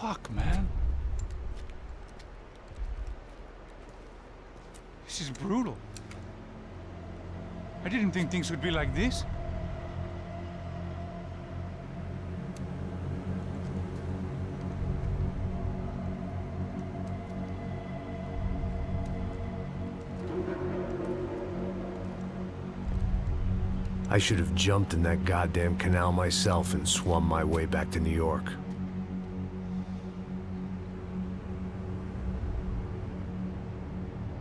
Fuck, man. This is brutal. I didn't think things would be like this. I should have jumped in that goddamn canal myself and swum my way back to New York.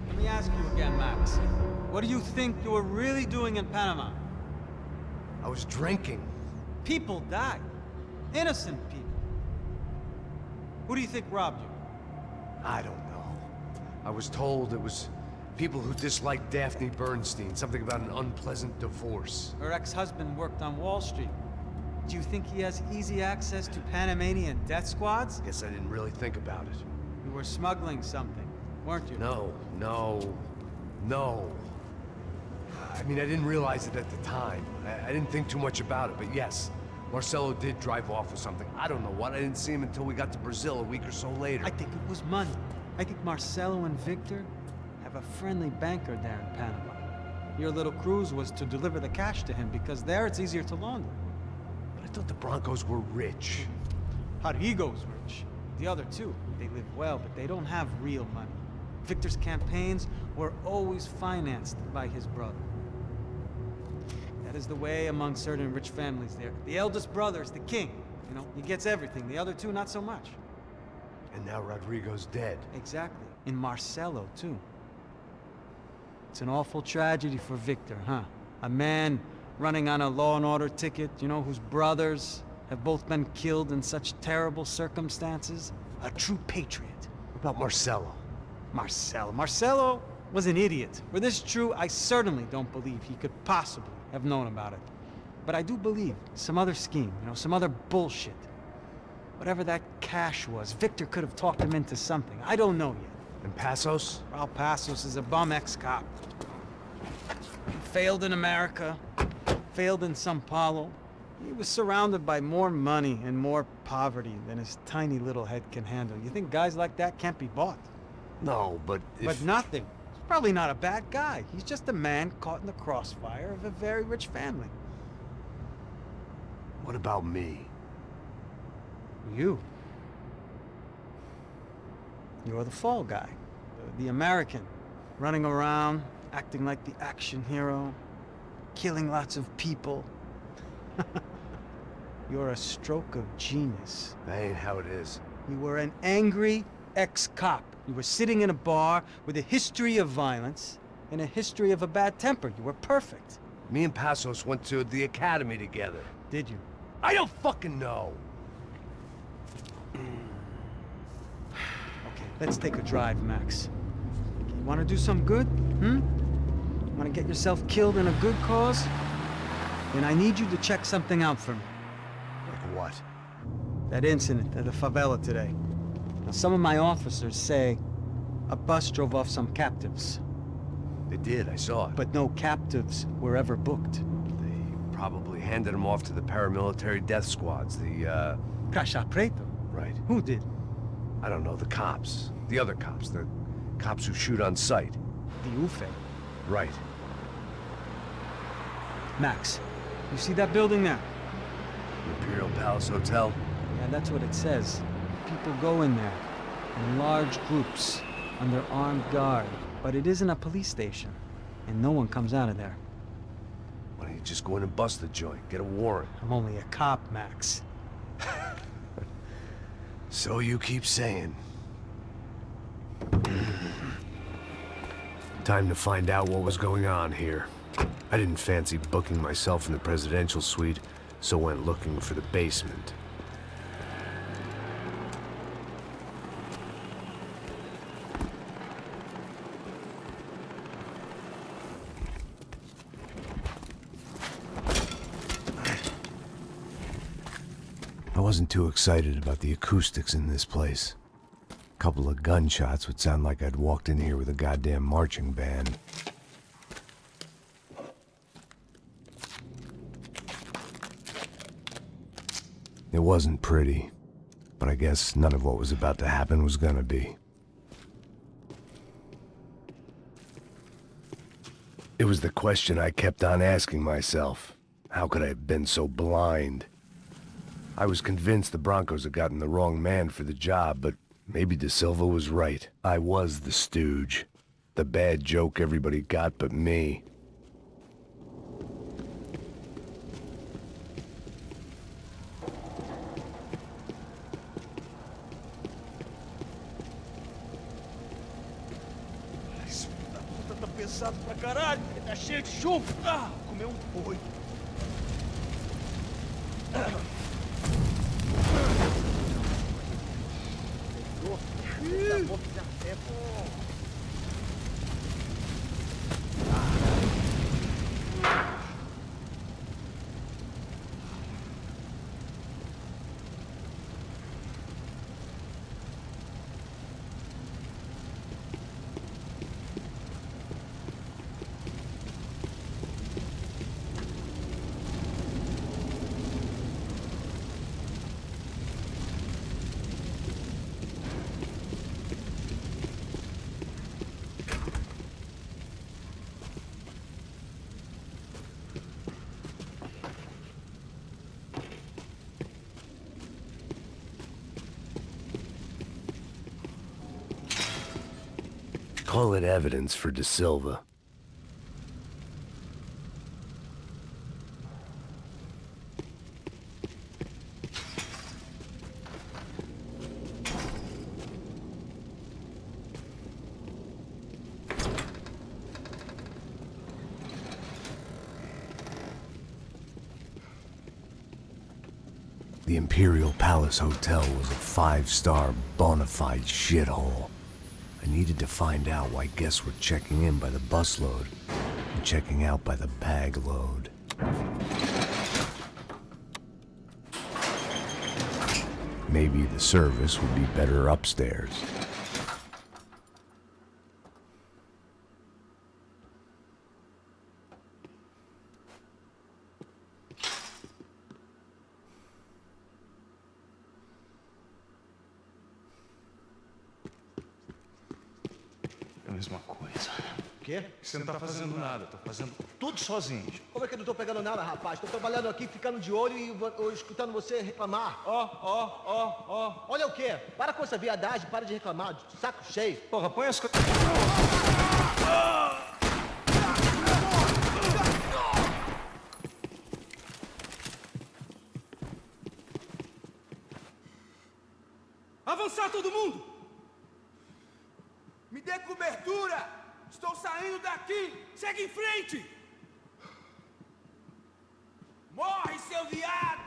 Let me ask you again, Max. What do you think you were really doing in Panama? I was drinking. People died. Innocent people. Who do you think robbed you? I don't know. I was told it was people who disliked Daphne Bernstein, something about an unpleasant divorce. Her ex-husband worked on Wall Street. Do you think he has easy access to Panamanian death squads? Guess I didn't really think about it. You were smuggling something, weren't you? No. I mean, I didn't realize it at the time. I didn't think too much about it, but yes, Marcelo did drive off with something. I don't know what. I didn't see him until we got to Brazil a week or so later. I think it was money. I think Marcelo and Victor have a friendly banker there in Panama. Your little cruise was to deliver the cash to him because there it's easier to launder. But I thought the Broncos were rich. Rodrigo's rich. The other two, they live well, but they don't have real money. Victor's campaigns were always financed by his brother. That is the way among certain rich families there. The eldest brother is the king. You know, he gets everything. The other two, not so much. And now Rodrigo's dead. Exactly. And Marcelo, too. It's an awful tragedy for Victor, huh? A man running on a law and order ticket, you know, whose brothers have both been killed in such terrible circumstances. A true patriot. What about Marcelo? Marcelo was an idiot. Were this true, I certainly don't believe he could possibly have known about it. But I do believe some other scheme, you know, some other bullshit. Whatever that cash was, Victor could have talked him into something. I don't know yet. And Passos? Raul Passos is a bum ex-cop. He failed in America, failed in Sao Paulo. He was surrounded by more money and more poverty than his tiny little head can handle. You think guys like that can't be bought? No, but if... But nothing. He's probably not a bad guy. He's just a man caught in the crossfire of a very rich family. What about me? You. You're the fall guy. The American. Running around, acting like the action hero. Killing lots of people. You're a stroke of genius. That ain't how it is. You were an angry ex-cop. You were sitting in a bar with a history of violence and a history of a bad temper. You were perfect. Me and Passos went to the academy together. Did you? I don't fucking know. Okay, let's take a drive, Max. You want to do some good? Want to get yourself killed in a good cause? Then I need you to check something out for me. Like what? That incident at the favela today. Now, some of my officers say a bus drove off some captives. They did, I saw it. But no captives were ever booked. They probably handed them off to the paramilitary death squads, the, Caixa Preto? Right. Who did? I don't know, the cops. The other cops. The cops who shoot on sight. The UFE. Right. Max, you see that building there? Imperial Palace Hotel? Yeah, that's what it says. People go in there, in large groups, under armed guard. But it isn't a police station, and no one comes out of there. Why don't you just go in and bust the joint, get a warrant? I'm only a cop, Max. So you keep saying. Time to find out what was going on here. I didn't fancy booking myself in the presidential suite, so went looking for the basement. I wasn't too excited about the acoustics in this place. A couple of gunshots would sound like I'd walked in here with a goddamn marching band. It wasn't pretty. But I guess none of what was about to happen was gonna be. It was the question I kept on asking myself. How could I have been so blind? I was convinced the Broncos had gotten the wrong man for the job, but maybe De Silva was right. I was the stooge. The bad joke everybody got but me. Esse filho da puta tá pesado pra caralho. Ele tá cheio de chumbo. Ah, comeu um boi. Call it evidence for De Silva. The Imperial Palace Hotel was a five-star bona fide shithole. I needed to find out why guests were checking in by the busload and checking out by the bag load. Maybe the service would be better upstairs. É a mesma coisa. O quê? Você não tá fazendo nada, tô fazendo tudo sozinho. Como é que eu não tô pegando nada, rapaz? Tô trabalhando aqui, ficando de olho e escutando você reclamar. Ó. Olha o quê? Para com essa viadagem, para de reclamar, de saco cheio. Porra, põe as coisas. Avançar todo mundo! Me dê cobertura! Estou saindo daqui! Segue em frente! Morre, seu viado!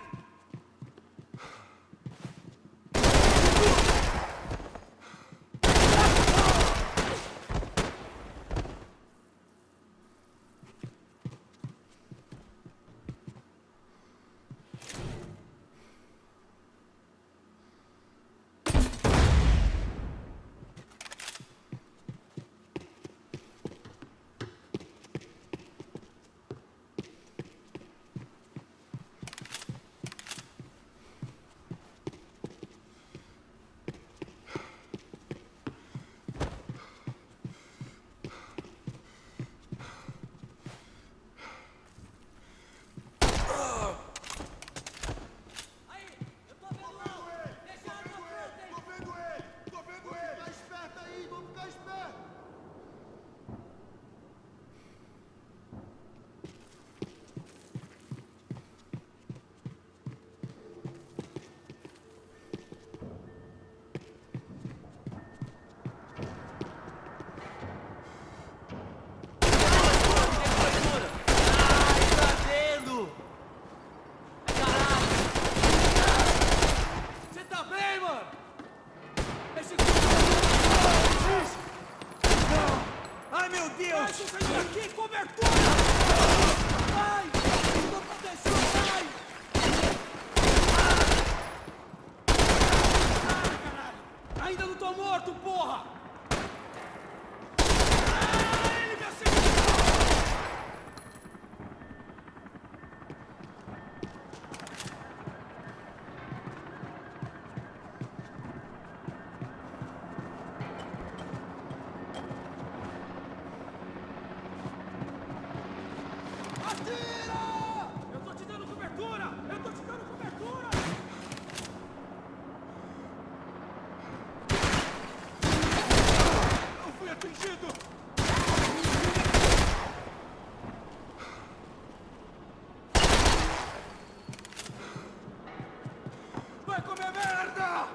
Vai comer merda!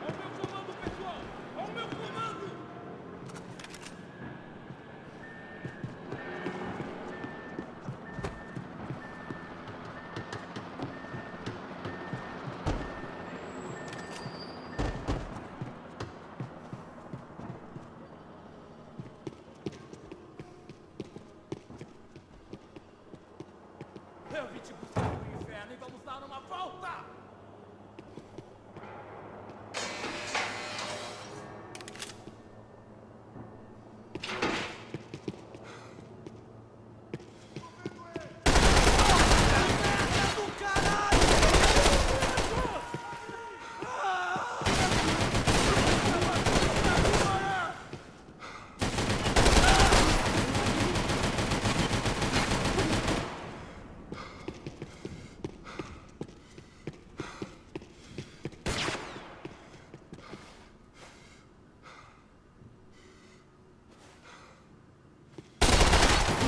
Ao meu comando, pessoal! Ao meu comando! Eu vim te buscar no inferno e vamos dar uma volta!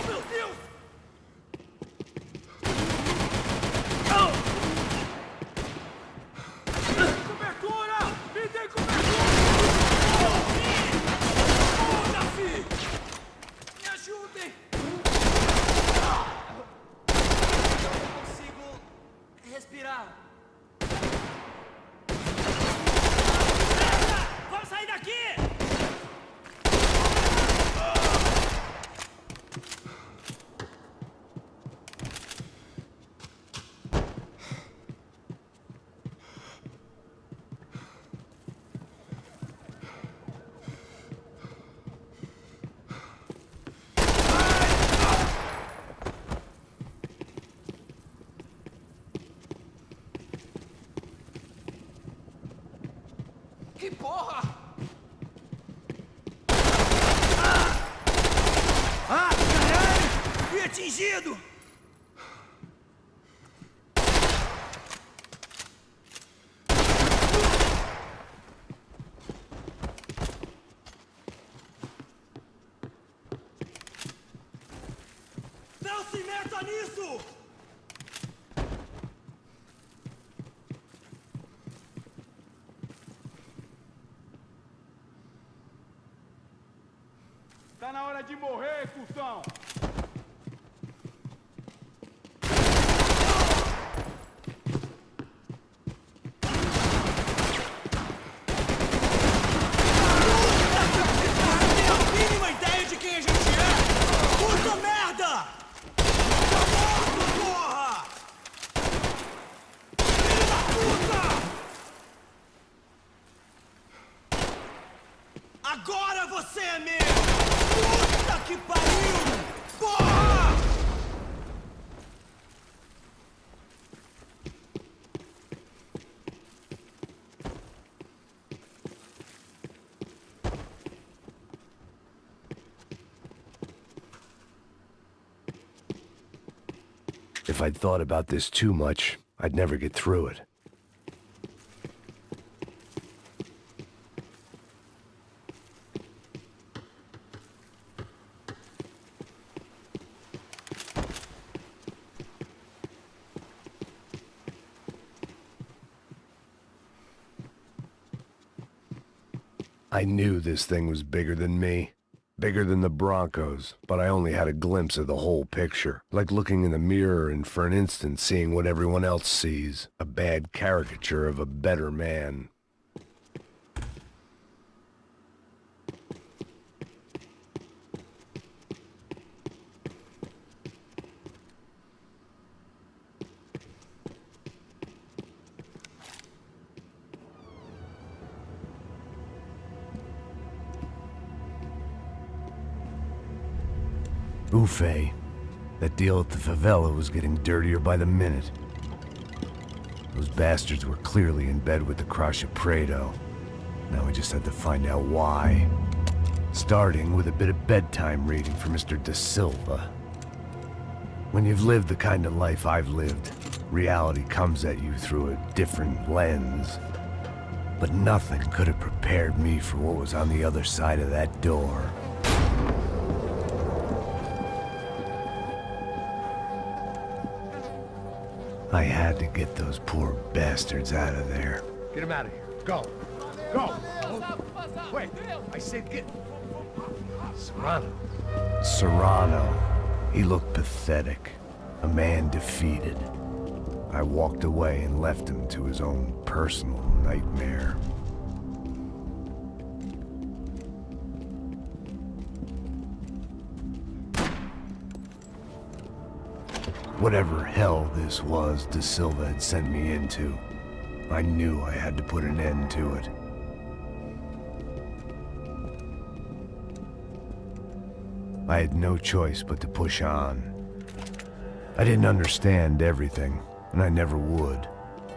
Meu Deus! Cobertura! Me dê cobertura! Foda-se! Me ajudem! Não consigo respirar. Vamos sair daqui! Que porra! Ah, caralho! Fui atingido! Não se meta nisso! Tá na hora de morrer, cuzão! Tem a mínima ideia de quem a gente é! Puta merda! Tá morto, porra! Filho da puta! Agora você é meu! Puta que pariu! Porra! If I'd thought about this too much, I'd never get through it. I knew this thing was bigger than me. Bigger than the Broncos, but I only had a glimpse of the whole picture. Like looking in the mirror and for an instant seeing what everyone else sees. A bad caricature of a better man. Buffet. That deal at the favela was getting dirtier by the minute. Those bastards were clearly in bed with the Crusher Prado. Now we just had to find out why. Starting with a bit of bedtime reading for Mr. Da Silva. When you've lived the kind of life I've lived, reality comes at you through a different lens. But nothing could have prepared me for what was on the other side of that door. I had to get those poor bastards out of there. Get him out of here. Go. Go. Wait, I said get... Serrano. Serrano. He looked pathetic. A man defeated. I walked away and left him to his own personal nightmare. Whatever hell this was Da Silva had sent me into, I knew I had to put an end to it. I had no choice but to push on. I didn't understand everything, and I never would,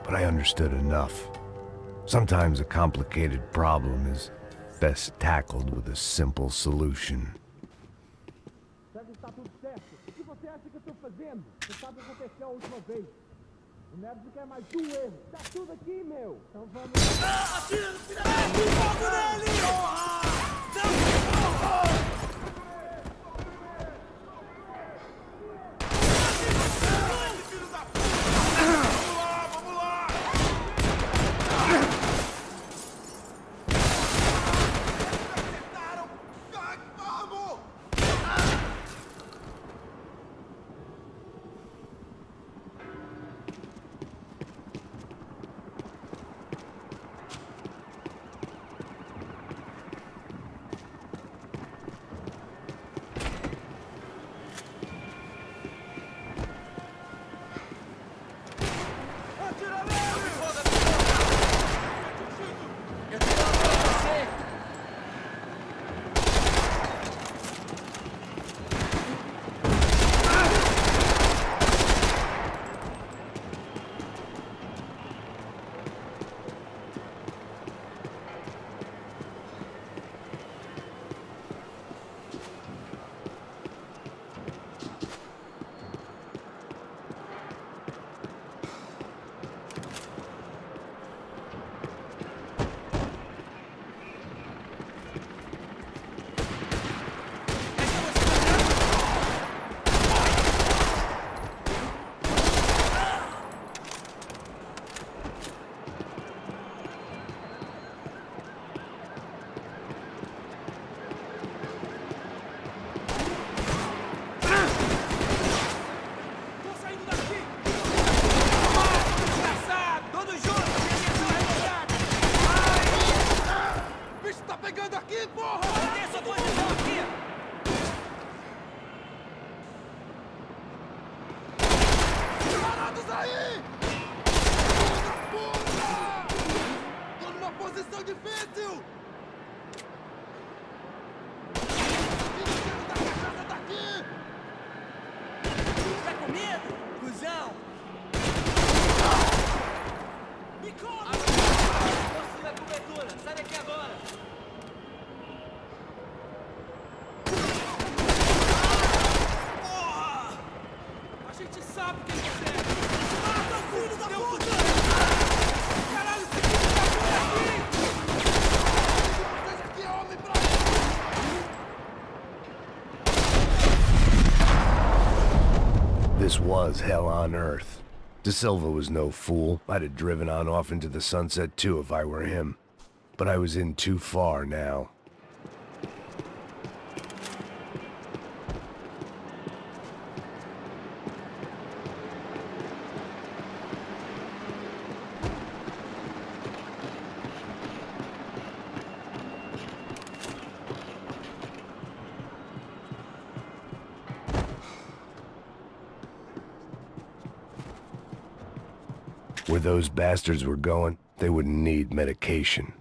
but I understood enough. Sometimes a complicated problem is best tackled with a simple solution. Está tudo certo. O que você acha que eu estou fazendo? Você sabe o que aconteceu a última vez. O Neves quer mais um erro. Tá tudo aqui, meu. Então vamos... Atira no filho da... Fogo nele! This was hell on earth. Da Silva was no fool. I'd have driven on off into the sunset too if I were him. But I was in too far now. Where those bastards were going, they wouldn't need medication.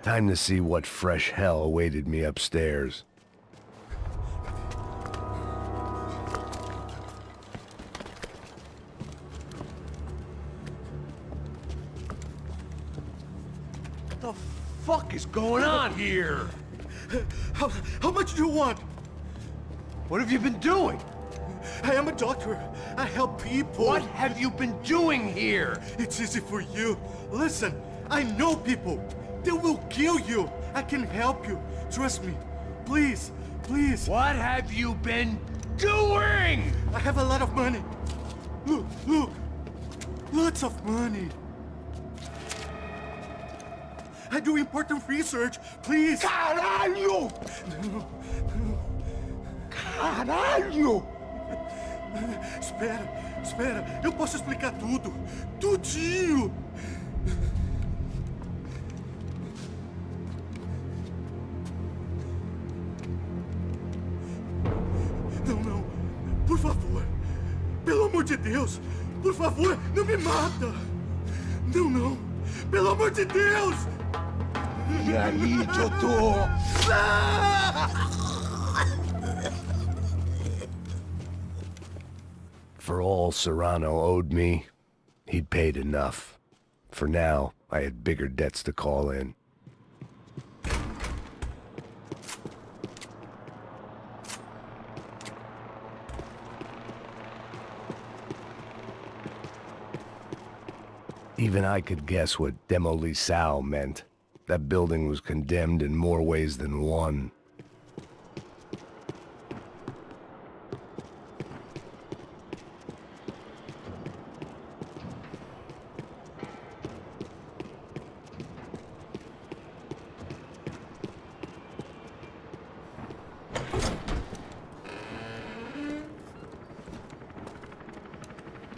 Time to see what fresh hell awaited me upstairs. What the fuck is going on here? How much do you want? What have you been doing? I am a doctor. I help people. What have you been doing here? It's easy for you. Listen, I know people. They will kill you. I can help you. Trust me. Please, please. What have you been doing? I have a lot of money. Look, look. Lots of money. I do important research. Please. Caralho! No, no. Caralho! Espera, espera. Eu posso explicar tudo. Tudinho. Não, não. Por favor. Pelo amor de Deus. Por favor, não me mata. Não, não. Pelo amor de Deus. E aí, doutor? For all Serrano owed me, he'd paid enough. For now, I had bigger debts to call in. Even I could guess what demolição meant. That building was condemned in more ways than one.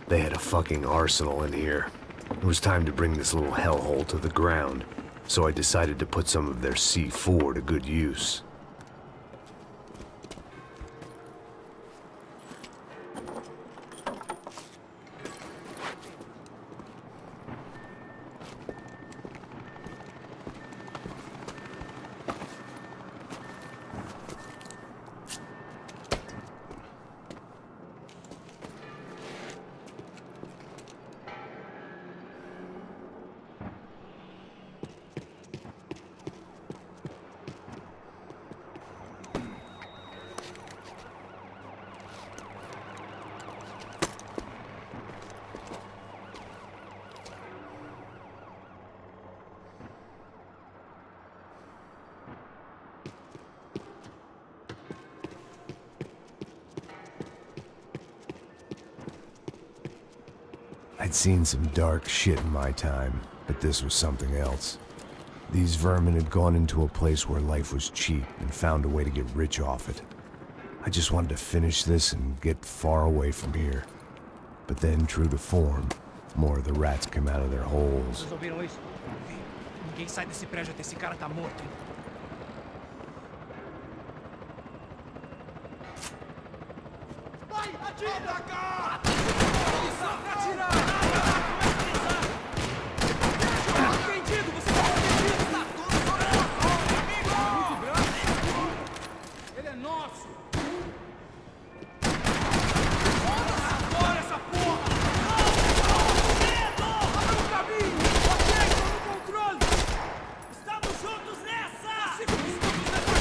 They had a fucking arsenal in here. It was time to bring this little hellhole to the ground, so I decided to put some of their C4 to good use. I'd seen some dark shit in my time, but this was something else. These vermin had gone into a place where life was cheap and found a way to get rich off it. I just wanted to finish this and get far away from here. But then, true to form, more of the rats came out of their holes. Vocês ouviram isso? Ninguém sai desse prédio até esse cara tá morto, hein? Vai, atira! Atacar! Posição pra atirar! Entendido, você tá protegido! Tá tudo sobre amigo! Ele é nosso! Agora essa porra! Não! Abre o caminho! Ok, tô no controle! Estamos juntos nessa! 5 minutos nessa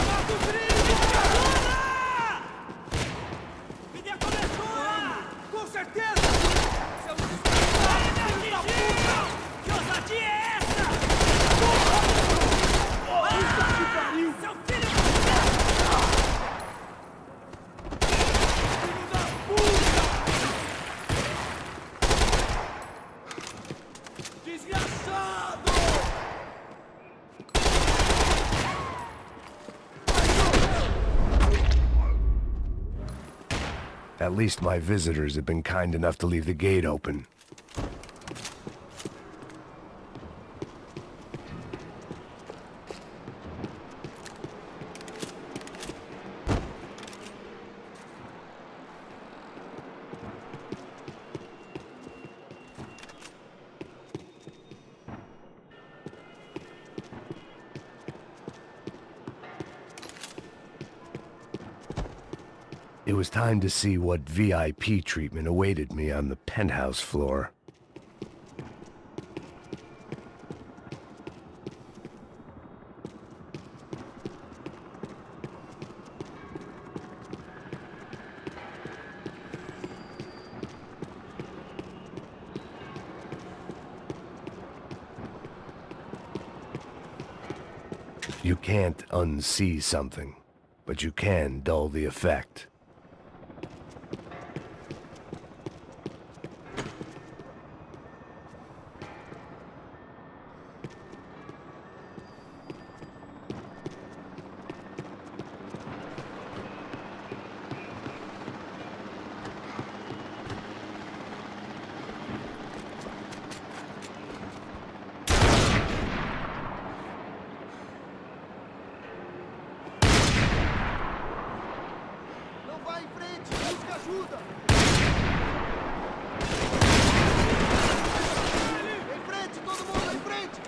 mata o trilho! Agora! Me dê a cobertura! Com certeza! Seu filho da puta! Que ousadia é essa? Puta que pariu! Seu filho da puta! Desgraçado! At least my visitors had been kind enough to leave the gate open. It was time to see what VIP treatment awaited me on the penthouse floor. You can't unsee something, but you can dull the effect. Não vai em frente! Busca ajuda! Em frente! Todo mundo em frente!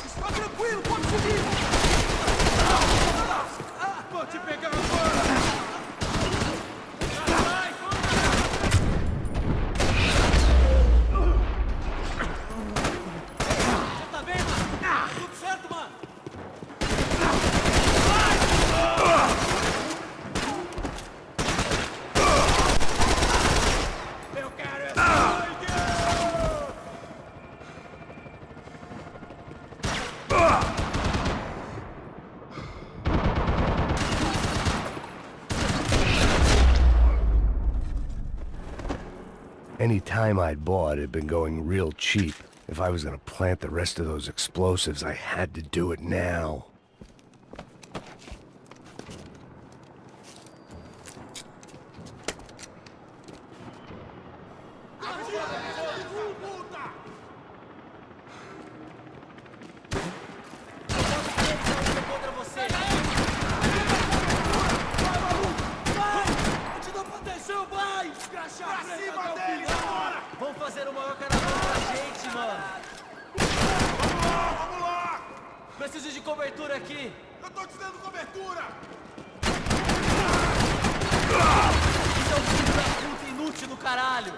Está tranquilo, pode subir! Vou te pegar agora! Vai, Você tá bem, mano? Tudo certo, mano? Eu quero essa sangue! Any time I'd bought had been going real cheap. If I was gonna plant the rest of those explosives, I had to do it now. Contra você! Eu te dou proteção, vai! Pra cima deles agora! Vamos fazer o maior caravana pra gente, mano! Vamos lá, vamos lá! Preciso de cobertura aqui! Eu tô te dando cobertura! Isso é um filho da puta inútil do caralho!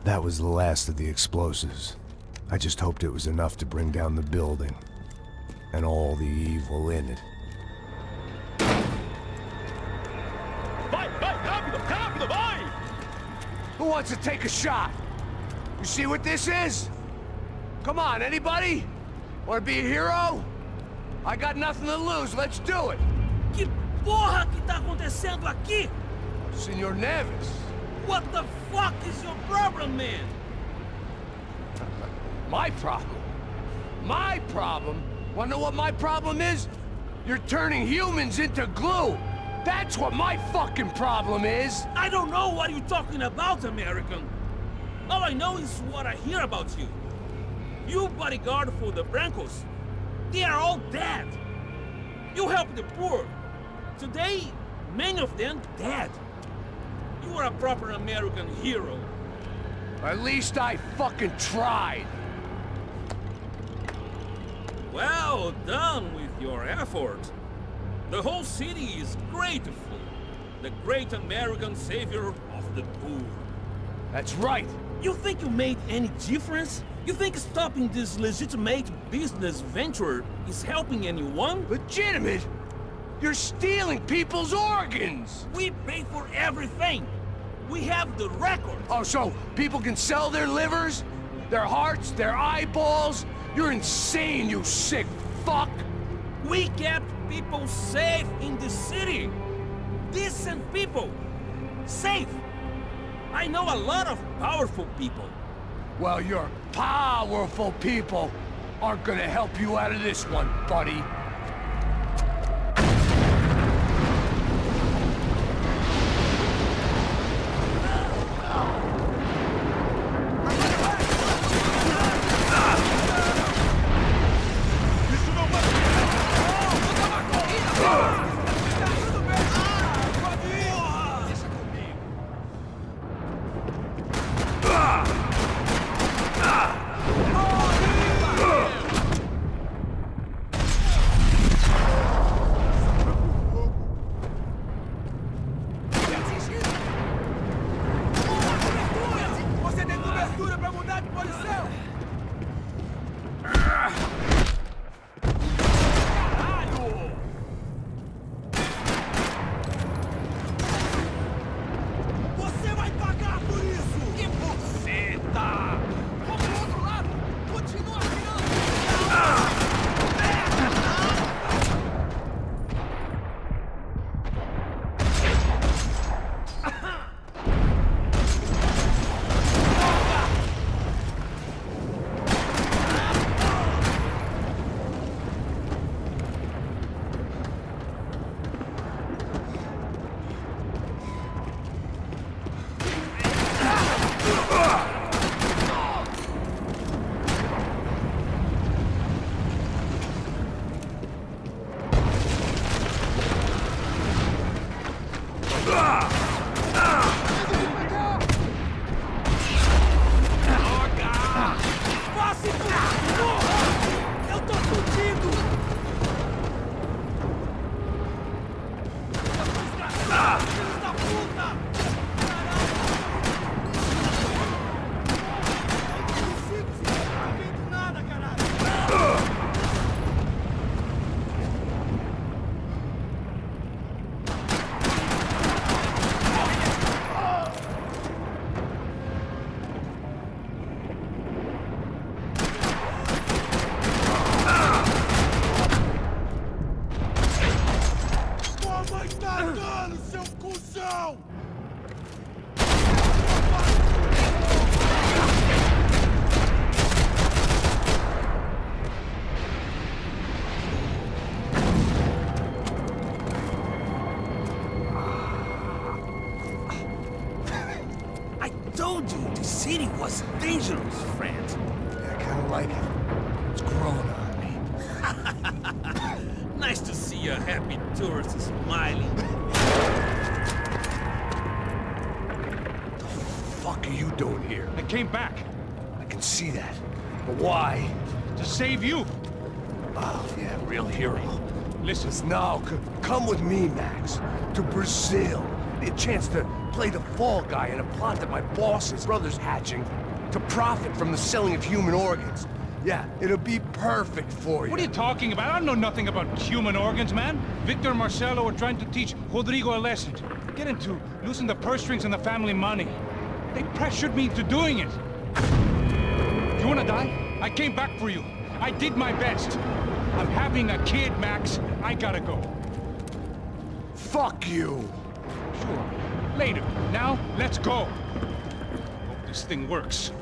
That was the last of the explosives. I just hoped it was enough to bring down the building. And all the evil in it. Vai, vai, rápido, rápido, vai! Who wants to take a shot? You see what this is? Come on, anybody? Want to be a hero? I got nothing to lose. Let's do it. Que porra que tá acontecendo aqui? Senor Neves. What the fuck is your problem, man? My problem? My problem? Wanna know what my problem is? You're turning humans into glue. That's what my fucking problem is. I don't know what you're talking about, American. All I know is what I hear about you. You bodyguard for the Brancos. They are all dead. You help the poor. Today, many of them dead. You are a proper American hero. At least I fucking tried. Well done with your effort. The whole city is grateful. The great American savior of the poor. That's right. You think you made any difference? You think stopping this legitimate business venture is helping anyone? Legitimate? You're stealing people's organs! We pay for everything. We have the record. Oh, so people can sell their livers? Their hearts? Their eyeballs? You're insane, you sick fuck! We kept people safe in the city. Decent people. Safe. I know a lot of powerful people. Well, your powerful people aren't gonna help you out of this one, buddy. Told you the city was dangerous, friend. Yeah, I kinda like it. It's growing on me. Nice to see a happy tourist smiling. What the fuck are you doing here? I came back I can see that. But why? to save you. Oh, yeah, real hero. Listen, Now, come with me, Max. To Brazil. A chance to play the fall guy in a plot that my boss's brother's hatching to profit from the selling of human organs. Yeah, it'll be perfect for you. what are you talking about? I know nothing about human organs, man. Victor and Marcelo are trying to teach Rodrigo a lesson. Get him to loosen the purse strings and the family money. They pressured me into doing it. You wanna die? I came back for you. I did my best. I'm having a kid, Max. I gotta go. Fuck you! Sure. Later. Now, let's go. Hope this thing works.